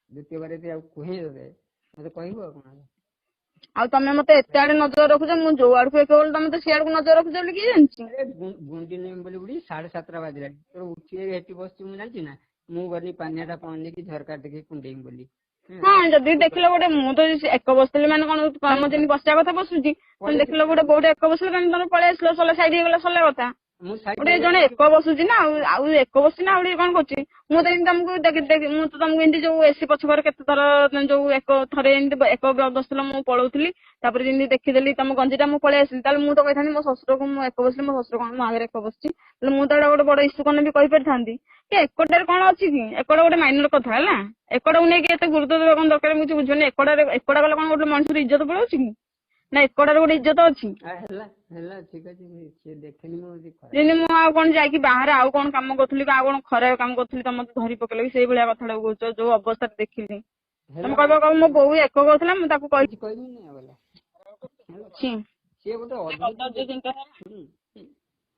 B: ଦ୍ୱିତୀୟବାର ଯଦି ଆଉ କୁହେ ମତେ କହିବୁ ଆଉ କଣ।
A: ଆଉ ତମେ ମତେ ଏତେ ଆଡେ ନଜର ରଖୁଛ ମୁଁ ଯୋଉ ଆଡକୁ ଏକ ବୋଲି ତମେ ତ ସିଆଡକୁ ନଜର ରଖୁଛ ବୋଲି କିଏ ଜାଣିଛି?
B: ଗୁଣ୍ଡି ନେବି ବୋଲି ବୁଢୀ 7:30 ବାଜିଲାଣି ତୋର ଉଠିକି ହେଠି ବସିଛି ମୁଁ ଜାଣିଛି ନା। ମୁଁ ଗଲି ପାନିଆଟା ପହଞ୍ଚିକି ଝରକା ଦେଖି କୁଣ୍ଡେଇବି ବୋଲି।
A: ହଁ ଯଦି ଦେଖିଲ ଗୋଟେ ମୁଁ ତ ଏକ ବସିଥିଲି ମାନେ କଣ ଆମ ଯେମିତି ବସିବା କଥା ବସୁଛି ତମେ ଦେଖିଲ ଗୋଟେ ବୋଉଟେ ଏକ ବସିଲେ ତମେ ପଳେଇ ଆସିଲ ସରିଲା ସାଇଡ ହେଇଗଲା ସରିଲା କଥା। ଗୋଟେ ଜଣେ ଏକ ବସୁଛି ନା ଆଉ ଏକ ବସୁଛି ନା ଆଉ କଣ କରୁଛି? ମୁଁ ତ ଏମିତି ତମକୁ ମୁଁ ତ ତମକୁ ଏମିତି ଯୋଉ ଏସି ପଛକରେ କେତେ ଥର ଯୋଉ ଥରେ ଏମିତି ଏକ ବସିଥିଲ ମୁଁ ପଳଉଥିଲି ତାପରେ ଯେମିତି ଦେଖିଦେଲି ତମ ଗଞ୍ଜିଟା ମୁଁ ପଳେଇ ଆସିଲି ତାହେଲେ ମୁଁ ତ କହିଥାନ୍ତି ମୋ ଶ୍ୱଶୁରକୁ ମୁଁ ଏକ ବସିଲି ମୋ ଶ୍ୱଶୁର କଣ ମୋ ଆଗରେ ଏକ ବସିଛି ତାହେଲେ ମୁଁ ତ ଏଇଟା ଗୋଟେ ବଡ ଇସ୍ୟୁ କଣ ବି କହିପାରିଥାନ୍ତି କି ଏକଟାରେ କଣ ଅଛି କି ଏକଟା ଗୋଟେ ମାଇନର କଥା ହେଲା। ଏକଟାକୁ ନେଇକି ଏତେ ଗୁରୁତ୍ୱ ଦେବା କଣ ଦରକାର ମୁଁ କିଛି ବୁଝିବନି। ଏକଟା ଗଲେ କଣ ଗୋଟେ ମଣିଷର ଇଜ୍ଜତ ପଳଉଛି କି ନା ଏକଟାରେ ଗୋଟେ ଇଜ୍ଜତ ଅଛି? ଯେମିତି ମୁଁ ଆଉ କଣ ଯାଇକି ବାହାରେ ଆଉ କଣ କାମ କରୁଥିଲି କି ଆଉ କଣ ଖରାପ କାମ କରୁଥିଲି ତମେ ମତେ ଧରି ପକେଇଲ କି ସେଇଭଳିଆ କଥାଟାକୁ କହୁଛ ଯୋଉ ଅବସ୍ଥାରେ ଦେଖିଲି। ତମେ କହିବ ମୋ ବୋଉ ଏକ କହୁଥିଲା ମୁଁ ତାକୁ କହିବିନି
B: ସିଏ ଗୋଟେ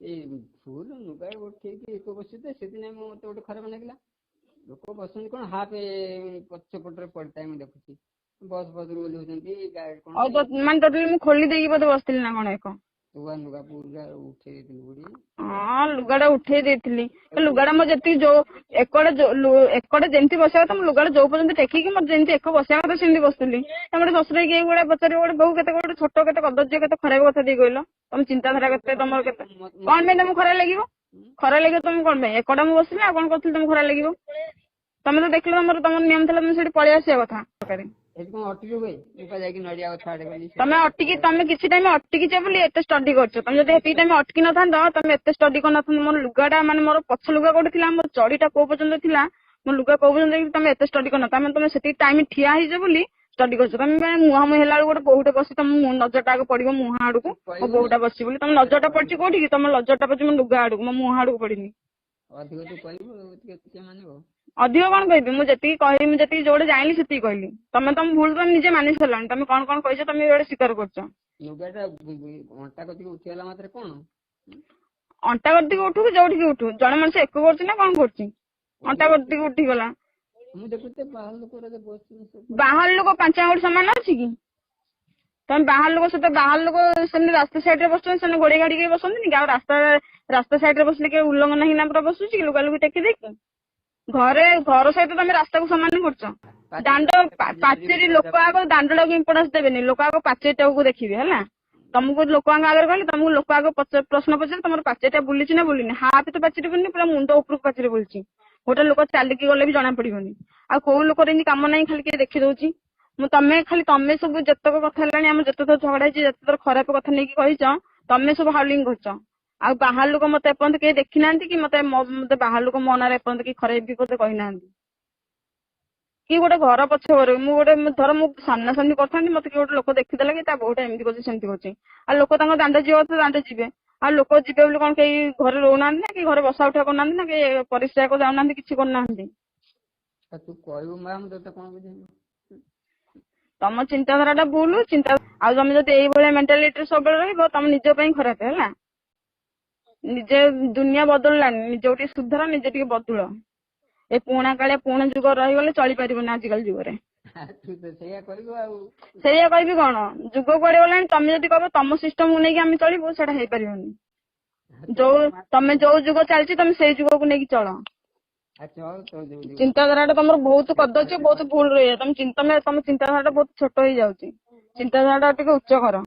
B: ଏଇ ଫୁଲ ଲୁଗା ଉଠେଇକି ଏକ ବସିଛି ସେଥିପାଇଁ ମତେ ଗୋଟେ ଖରାପ ଲାଗିଲା। ଲୋକ ବସନ୍ତି କଣ ହାଫ ପଛପଟରେ ପଡିଥାଏ ମୁଁ ଦେଖୁଛି ବସ ବସରୁ ଓହ୍ଲଉଛନ୍ତି
A: ମାନେ ଟୋଟାଲି ମୁଁ ଖୋଲି ଦେଇକି ବୋଧେ ବସିଥିଲି ନା କଣ ଏକ?
B: ଲୁଗା ପୁରା ଉଠେଇ ଦେଇଥିଲି ବୁଢୀ।
A: ହଁ ଲୁଗାଟା ଉଠେଇ ଦେଇଥିଲି ଲୁଗାଟା ମୋର ଯେତିକି ଯୋଉ ଏକଡେ ଯେମିତି ବସିବା କଥା ମୁଁ ଲୁଗାଟା ଯୋଉ ପର୍ଯ୍ୟନ୍ତ ଟେକିକି ମୋର ଯେମିତି ଏକ ବସିବା କଥା ସେମିତି ବସିଥିଲି। ତମେ ଶ୍ୱଶୁର ହେଇକି ଏଇଭଳିଆ ପଚାରିବ ଗୋଟେ ବୋହୁ କେତେ ଗୋଟେ ଛୋଟ କେତେ କଦର୍ଯ୍ୟ କେତେ ଖରାପ କଥା ଦେଇ କହିଲ। ତମ ଚିନ୍ତାଧାରା କେତେ ତମର କେତେ କଣ ପାଇଁ ତମକୁ ଖରାପ ଲାଗିବ? ଖରାପ ଲାଗିବ ତମକୁ କଣ ପାଇଁ? ଏକଟା ମୁଁ ବସିଲି ଆଉ କଣ କରୁଥିଲି ତମକୁ ଖରାପ ଲାଗିବ? ତମେ ତ ଦେଖିଲ ତମର ନିୟମ ଥିଲା ତମେ ସେଠି ପଳେଇ ଆସିବା କଥା। ତମେ କିଛି ଟାଇମ ଅଟକିଛ ବୋଲି ଏତେ ଷ୍ଟଡି କରୁଛ। ତମେ ଯଦି ଏତିକି ଟାଇମ ଅଟକି ନଥାନ୍ତ ତମେ ଏତେ ଷ୍ଟଡି କରିନଥାନ୍ତ। ମୋର ଲୁଗାଟା ମାନେ ମୋର ପଛ ଲୁଗା କୋଉଠି ଥିଲା ମୋର ଚଡିଟା କୋଉ ପର୍ଯ୍ୟନ୍ତ ଥିଲା ମୋ ଲୁଗା କୋଉ ପର୍ଯ୍ୟନ୍ତ ତମେ ଏତେ ଷ୍ଟଡି କରିନ ତମେ ସେତିକି ଟାଇମ ଠିଆ ହେଇଛ ବୋଲି ଷ୍ଟଡି କରୁଛ। ତମେ ମୁହାଁମୁହିଁ ହେଲା ବେଳକୁ ଗୋଟେ ବୋହୁଟେ ବସି ତମ ନଜରଟା ଆଗ ପଡିବ ମୁହଁ ଆଡକୁ ମୋ ବୋହୁଟା ବସିଛି ବୋଲି ତମ ନଜରଟା ପଡିଛି କୋଉଠିକି ତମ ନଜରଟା ପଡିଛି ମୋ ଲୁଗା ଆଡକୁ ମୋ ମୁହଁ ଆଡକୁ ପଡିନି। ଅଧିକ କଣ କହିବି? ମୁଁ ଯେତିକି କହିବି ମୁଁ ଯେତିକି ଯୋଉଟେ ଜାଣିଲି ସେତିକି କହିଲି। ତମ ଭୁଲ ତମେ ନିଜେ ମାନି ସାରିଲାଣି। ତମେ କଣ କଣ କହିଛ ତମେ ଏଇଟା ସ୍ୱୀକାର କରୁଛ।
B: ଅଣ୍ଟା କତିକି ଉଠିଗଲା ମାତ୍ରେ କଣ
A: ଅଣ୍ଟା କତିକି ଉଠୁ କି ଯୋଉଠିକି ଉଠୁ ଜଣେ ମଣିଷ ଏକ କରୁଛି ନା କଣ କରୁଛି ଅଣ୍ଟା କତିକି ଉଠିଗଲା।
B: ମୁଁ ଦେଖୁଛି
A: ବାହାର ଲୋକ 5 ଆଙ୍ଗୁଠି ସମାନ ଅଛି କି? ତମେ ବାହାର ଲୋକ ସହିତ ବାହାର ଲୋକ ସେମିତି ରାସ୍ତା ସାଇଡରେ ବସୁଛନ୍ତି ସେମାନେ ଗୋଡେଇ ଗାଡିକି ବସନ୍ତିନି କି? ଆଉ ରାସ୍ତା ସାଇଡରେ ବସିଲେ କିଏ ଉଲ୍ଲଂଘନ ହେଇନା ପୁରା ବସୁଛି କି ଲୁଗା ଲୁଗି ଟେକି ଦେଇକି? ଘର ସହିତ ତମେ ରାସ୍ତାକୁ ସମାନ କରୁଛ। ଦାଣ୍ଡ ପାଚେରୀ ଲୋକ ଆଗ ଦାଣ୍ଡଟାକୁ ଇମ୍ପୋର୍ଟାନ୍ସ ଦେବେନି ଲୋକ ଆଗ ପାଚେରୀଟାକୁ ଦେଖିବେ ହେଲା। ତମକୁ ଲୋକଙ୍କ ଆଗରେ କହିଲେ ତମକୁ ଲୋକ ଆଗ ପ୍ରଶ୍ନ ପଚାରିଲେ ତମର ପାଚେରୀଟା ବୁଲିଛି ନା ବୁଲିନି। ହାତ ତ ପାଚେରୀ ବୁଲିନି ପୁରା ମୁଣ୍ଡ ଉପରକୁ ପାଚେରୀ ବୁଲିଛି। ଗୋଟେ ଲୋକ ଚାଲିକି ଗଲେ ବି ଜଣା ପଡିବନି। ଆଉ କୋଉ ଲୋକର ଏମିତି କାମ ନାହିଁ ଖାଲି କିଏ ଦେଖି ଦଉଛି। ତମେ ସବୁ ଯେତେକ କଥା ହେଲାଣି ଆମର ଯେତେଥର ଝଗଡା ହେଇଛି ଯେତେଥର ଖରାପ କଥା ନେଇକି କହିଛ ତମେ ସବୁ ହାଉଲିଂ କରୁଛ। ଆଉ ବାହାର ଲୋକ ମତେ ଏପର୍ଯ୍ୟନ୍ତ କେହି ଦେଖିନାହାନ୍ତି କି ମତେ ବାହାର ଲୋକ ମୋ ନାଁରେ ଏପର୍ଯ୍ୟନ୍ତ କି ଖରାପ ବି ମତେ କହିନାହାନ୍ତି। କି ଗୋଟେ ଘର ପଛ ଘରେ ମୁଁ ଧର ମୁଁ ସାମ୍ନାସାମ୍ନି କରିଥାନ୍ତି ମତେ କିଏ ଗୋଟେ ଲୋକ ଦେଖିଦେଲା କି ତା ବୋହୁଟା ଏମିତି କରୁଛି ସେମିତି କରୁଛି ଆଉ ଲୋକ ତାଙ୍କ ଦାଣ୍ଡ ଯିବ ତ ଦାଣ୍ଡ ଯିବେ। ଆଉ ଲୋକ ଯିବେ ବୋଲି କଣ କେହି ଘରେ ରହୁନାହାନ୍ତି ନା କି ଘରେ ବସା ଉଠା କରୁନାହାନ୍ତି ନା କି ପରିସ୍ରା ଯାଉନାହାନ୍ତି କିଛି କରୁନାହାନ୍ତି। ତମ ଚିନ୍ତାଧାରାଟା ଭୁଲ ଆଉ ତମେ ଯଦି ଏଇଭଳିଆ ମେଣ୍ଟାଲିଟିରେ ସବୁବେଳେ ରହିବ ତମେ ନିଜ ପାଇଁ ଖରାପ ହେଲା। ନିଜେ ଦୁନିଆ ବଦଳିଲାନି ନିଜ ଟିକେ ସୁଧାର ନିଜେ ଟିକେ ବଦଳ। ଏ ପୁରୁଣା କାଳିଆ ପୁରୁଣା ଯୁଗ ରହିଗଲେ ଚଳିପାରିବନି ଆଜିକାଲି ଯୁଗରେ। ସେଇଆ କହିବି କଣ ଯୁଗ କୁଆଡେ ଗଲାଣି। ତମେ ଯଦି କହିବ ତମ ସିଷ୍ଟମକୁ ନେଇକି ଆମେ ଚଳିବୁ ସେଇଟା ହେଇପାରିବନି। ତମେ ଯୋଉ ଯୁଗ ଚାଲିଛି ତମେ ସେଇ ଯୁଗକୁ ନେଇକି ଚଳ। ଚିନ୍ତାଧାରାଟା ତମର ବହୁତ କଦର୍ଯ୍ୟ ବହୁତ ଭୁଲ ରହିଯାଉଛି। ତମ ଚିନ୍ତାଧାରାଟା ବହୁତ ଛୋଟ ହେଇଯାଉଛି। ଚିନ୍ତାଧାରାଟା ଟିକେ ଉଚ୍ଚ କର।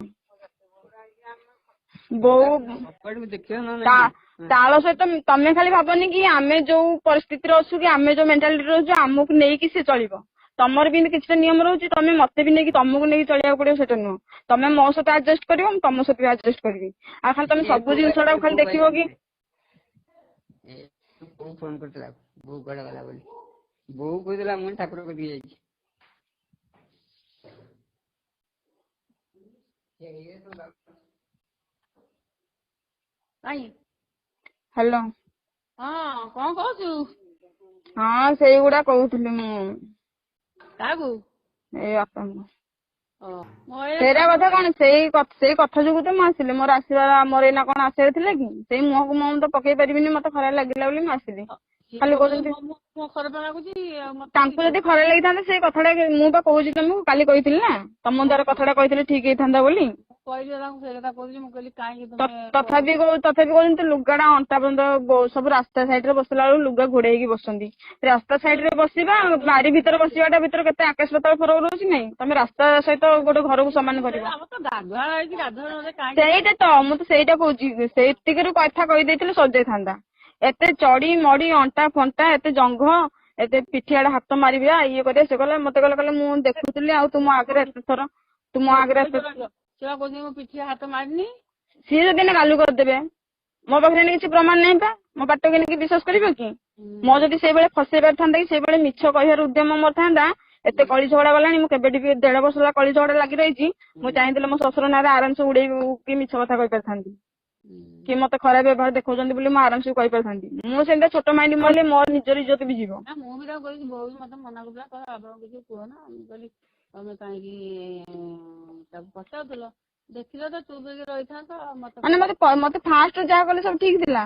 A: ତାଳ ସହିତ ତମେ ଖାଲି ଭାବନି କି ଆମେ ଯୋଉ ପରିସ୍ଥିତିରେ ଅଛୁ କି ଆମେ ଯୋଉ ମେଣ୍ଟାଲିଟିରେ ଅଛୁ ଆମକୁ ନେଇକି ସେ ଚଳିବ। ତମର ବି କିଛିଟା ନିୟମ ରହୁଛି, ତମେ ମତେ ବି ନେଇକି ତମକୁ ନେଇକି ଚଳିବାକୁ ପଡିବ ସେଟା ନୁହଁ। ତମେ ମୋ ସହିତ ଆଡଜଷ୍ଟ କରିବ, ମୁଁ ତମ ସହିତ ବି ଆଡଜଷ୍ଟ କରିବି। ଆଉ ଖାଲି ତମେ ସବୁ ଜିନିଷ ଟାକୁ ଖାଲି ଦେଖିବ କି
B: ବୋଉ ଫୋନ କରିଥିଲା, ବୋଉ କୁଆଡେ ଗଲା ବୋଲି। ବୋଉ କହୁଥିଲା ମୁଁ ଠାକୁର କତିକି ଯାଇଛି।
A: ହ୍ୟାଲୋ।
C: ହଁ କଣ କହୁଛୁ?
A: ହଁ ସେଇଗୁଡା କହୁଥିଲି ମୁଁ
C: କାହାକୁ?
A: ଏଇ ବାପାଙ୍କୁ।
C: ମୋ
A: ସେଇଟା କଥା କଣ, ସେଇ କଥା ଯୋଗୁ ତ ମୁଁ ଆସିଲି। ମୋର ଆସିବାର ମୋର ଏଇନା କଣ ଆସିବାର ଥିଲା କି? ସେଇ ମୁହଁକୁ ମୁହଁ ତ ପକେଇ ପାରିବିନି, ମତେ ଖରାପ ଲାଗିଲା ବୋଲି ମୁଁ ଆସିଲି। ଖାଲି କହୁଛନ୍ତି
C: ମୋ ଖରାପ ଲାଗୁଛି
A: ତାଙ୍କୁ ଯଦି ଖରାପ ଲାଗିଥାନ୍ତା ସେଇ କଥାଟା, ମୁଁ ବା କହୁଛି ତମକୁ, କାଲି କହିଥିଲି ନା ତମ ଦ୍ୱାରା କଥାଟା କହିଥିଲେ ଠିକ ହେଇଥାନ୍ତା ବୋଲି।
C: କହିଲି ତାଙ୍କୁ ସେଇ କଥା କହୁଛି। ମୁଁ କହିଲି କାହିଁକି ତମେ
A: ତଥାପି କହୁଛନ୍ତି ଲୁଗାଟା ଅଣ୍ଟା ପର୍ଯ୍ୟନ୍ତ ସବୁ ରାସ୍ତା ସାଇଡ ରେ ବସିଲା ବେଳକୁ ଲୁଗା ଘୋଡେଇକି ବସନ୍ତି। ରାସ୍ତା ସାଇଡ ରେ ବସିବା ବାରି ଭିତରେ ବସିବାଟା ଭିତରେ କେତେ ଆକାଶ ପାତାଳ ଫରକ ରହୁଛି ନାଇଁ? ତମେ ରାସ୍ତା ସହିତ ଗୋଟେ ଘରକୁ ସମାନ କରିବ।
C: ଆମର ତ ଗାଧୁଆ ହେଇଛି, ଗାଧୁଆ
A: ସେଇଟା ତ ମୁଁ ତ ସେଇଟା କହୁଛି, ସେତିକିରୁ କଥା କହିଦେଇଥିଲେ ସରିଯାଇଥାନ୍ତା। ଏତେ ଚଢି ମଡି ଅଣ୍ଟା ଫଣ୍ଟା ଏତେ ଜଙ୍ଘ, ଏତେ ପିଠିଆଡେ ହାତ ମାରିବା, ଇଏ କରିବା ସେ କଲେ। ମତେ କହିଲେ ମୁଁ ଦେଖୁଥିଲି ଆଉ ତୁମ ଆଗରେ ଏତେ ଥର ତୁମ ଆଗରେ
C: ସେ କହୁଛି ମୋ ପିଠି ହାତ ମାରିନି।
A: ସିଏ ଯଦି ଏଇନା ଗାଲୁ କରିଦେବେ, ମୋ ପାଖରେ କିଛି ପ୍ରମାଣ ନାହିଁ ପା, ମୋ ପାଟିକୁ କେମିତି ବିଶ୍ୱାସ କରିବ କି? ମୋ ଯଦି ସେଇଭଳି ଫସେଇ ପାରିଥାନ୍ତା କି ସେଇଭଳି ମିଛ କହିବାର ଉଦ୍ୟମ ମୋର ଥାନ୍ତା, ଏତେ କଳି ଝଗଡା ଗଲାଣି। ମୁଁ କେବେଠି ବି 1.5 ବର୍ଷ ହେଲା କଳି ଝଗଡା ଲାଗି ରହିଛି। ମୁଁ ଚାହିଁଥିଲେ ମୋ ଶ୍ୱଶୁର ନାଁରେ ଆରାମସେ ଉଡେଇ କି ମିଛ କଥା କହିପାରିଥାନ୍ତି, କି ମତେ ଖରାପ ବ୍ୟବହାର ଦେଖଉଛନ୍ତି ବୋଲି ମୁଁ ଆରାମସେ କହିପାରିଥାନ୍ତି। ମୁଁ ସେମିତି ଛୋଟ ମାଇଣ୍ଡ ମହିଲେ ମୋର ନିଜର ଇଜ୍ଜତ ବି ଯିବ।
C: ମୁଁ ବି ତାକୁ କହିଛି, ବୋଉ ବି ମତେ ମନା କରୁଥିଲା, କହିଲା ଆପଣଙ୍କୁ କିଛି କୁହ ନା। ମୁଁ କହିଲି ତମେ କାହିଁକି ତାକୁ ପଚାରୁଥିଲ? ଦେଖିଲ ତ ଚୁପ ହେଇକି ରହିଥାନ୍ତ।
A: ମାନେ ମତେ ଫାଷ୍ଟ ଯାହା କଲେ ସବୁ ଠିକ ଥିଲା,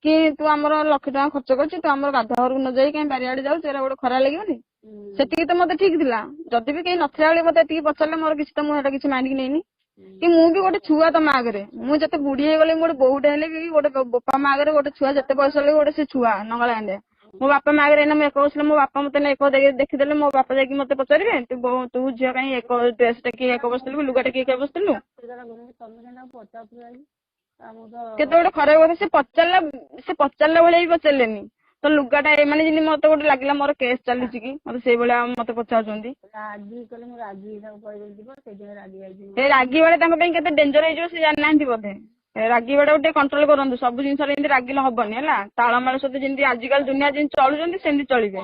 A: କି ତୁ ଆମର 1,00,000 ଟଙ୍କା ଖର୍ଚ୍ଚ କରିଛୁ, ତୁ ଆମର ଗାଧୁଆ ଘରକୁ ନ ଯାଇ କାହିଁ ବାରିଆଡେ ଯାଉଛୁ, ଏରା ଗୋଟେ ଖରାପ ଲାଗିବନି? ସେତିକି ତ ମତେ ଠିକ ଥିଲା। ଯଦି ବି କେହି ନଥିଲା ବେଳେ ମତେ ଏତିକି ପଚାରିଲେ, ମୋର କିଛି ତ ମୁଁ ସେଟା କିଛି ମାଇଣ୍ଡ କି ନେଇନି। କି ମୁଁ ବି ଗୋଟେ ଛୁଆ ତମ ଆଗରେ, ମୁଁ ଯେତେ ବୁଢୀ ହେଇଗଲି, ମୁଁ ଗୋଟେ ବୋହୁଟେ ହେଲେ କି ଗୋଟେ ବାପା ମା ଆଗରେ ଗୋଟେ ଛୁଆ ଯେତେ ବୟସ ହେଲେ ଗୋଟେ ସେ ଛୁଆ ନଙ୍ଗଳା ଆଣ୍ଡେ। ମୋ ବାପା ମା ଆଗରେ ଏଇନା ମୁଁ ଏକ ବସିଲେ, ମୋ ବାପା ମତେ ଏକ ଦେଖିଦେଲେ, ମୋ ବାପା ଯାଇକି ମତେ ପଚାରିବେ ତୁ ଝିଅ କାହିଁ ଏକ ଡ୍ରେସ ଟା କିଏ ଏକ ବସିଥିଲୁ, ଲୁଗାଟା କିଏ ଏକ ବସିଥିଲୁ? କେତେ ଗୋଟେ ଖରାପ କଥା। ସେ ପଚାରିଲା ଭଳିଆ ବି ପଚାରିଲେନି। ତ ଲୁଗାଟା ମାନେ ଯେମିତି ମତେ ଗୋଟେ ଲାଗିଲା ମୋର କେସ୍ ଚାଲିଛି କି, ମତେ ସେଇଭଳିଆ ମତେ ପଚାରୁଛନ୍ତି। ଏ ରାଗି ବେଳେ ତାଙ୍କ ପାଇଁ କେତେ ଡେଞ୍ଜର ହେଇଯିବ ସେ ଜାଣିନାହାନ୍ତି ବୋଧେ। ରାଗିବାଟାକୁ ଟିକେ କଣ୍ଟ୍ରୋଲ କରନ୍ତୁ। ସବୁ ଜିନିଷରେ ଏମିତି ରାଗିଲେ ହବନି ହେଲା। ତାଳମାଳ ସହିତ ଯେମିତି ଆଜିକାଲି ଦୁନିଆ ଯେମିତି ଚଳୁଛନ୍ତି ସେମିତି ଚଳିବେ।